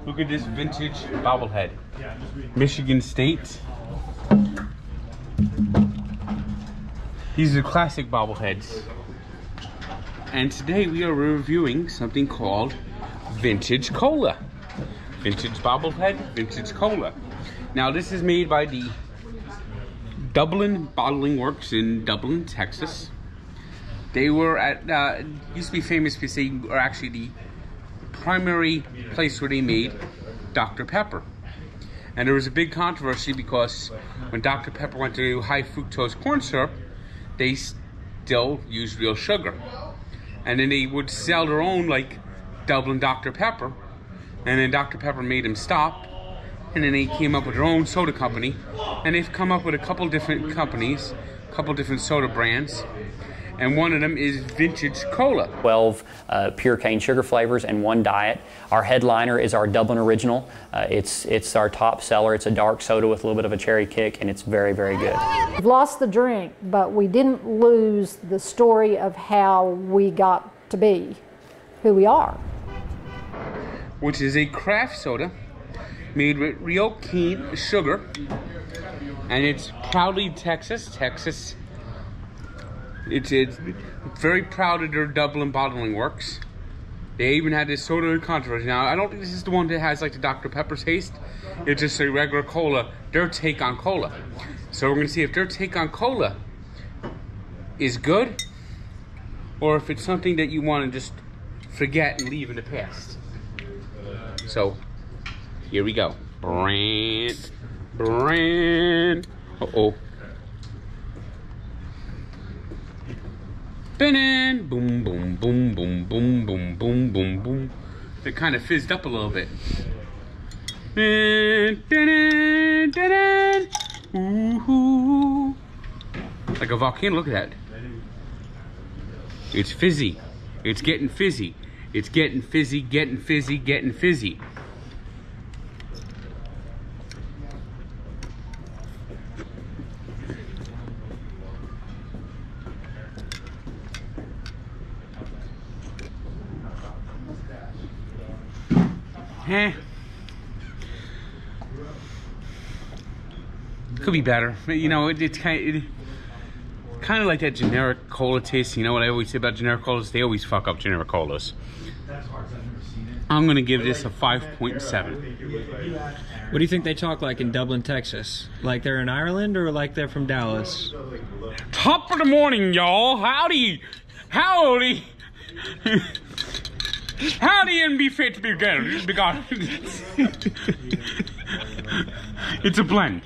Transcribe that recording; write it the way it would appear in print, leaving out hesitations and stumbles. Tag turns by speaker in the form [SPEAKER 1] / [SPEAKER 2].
[SPEAKER 1] Look at this vintage bobblehead. Michigan State. These are classic bobbleheads. And today we are reviewing something called Vintage Cola. Vintage bobblehead, Vintage Cola. Now this is made by the Dublin Bottling Works in Dublin, Texas. They were at, used to be famous because they are actually the primary place where they made Dr. Pepper. And there was a big controversy because when Dr. Pepper went to do high fructose corn syrup, they still used real sugar. And then they would sell their own like Dublin Dr. Pepper. And then Dr. Pepper made them stop. And then they came up with their own soda company. And they've come up with a couple different companies, a couple different soda brands. And one of them is Vintage Cola. 12
[SPEAKER 2] pure cane sugar flavors and 1 diet. Our headliner is our Dublin Original. It's our top seller. It's a dark soda with a little bit of a cherry kick, and it's very, very good.
[SPEAKER 3] We've lost the drink, but we didn't lose the story of how we got to be who we are.
[SPEAKER 1] Which is a craft soda made with real cane sugar. And it's proudly Texas. It's very proud of their Dublin Bottling Works. They even had this soda controversy. Now, I don't think this is the one that has like the Dr. Pepper taste. It's just a regular cola, their take on cola. So we're gonna see if their take on cola is good, or if it's something that you wanna just forget and leave in the past. So, here we go. Brand. Uh-oh. Boom, boom, boom, boom, boom, boom, boom, boom, boom. It kind of fizzed up a little bit. Ooh. Like a volcano, look at that. It's fizzy. It's getting fizzy. It's getting fizzy, getting fizzy, getting fizzy. Could be better. You know, it's kind of like that generic cola taste. You know what I always say about generic colas? They always fuck up generic colas. I'm gonna give this a 5.7.
[SPEAKER 4] What do you think they talk like in Dublin, Texas? Like they're in Ireland or like they're from Dallas?
[SPEAKER 1] Top of the morning, y'all. Howdy. Howdy. Howdy and be fit to be good. It's a blend.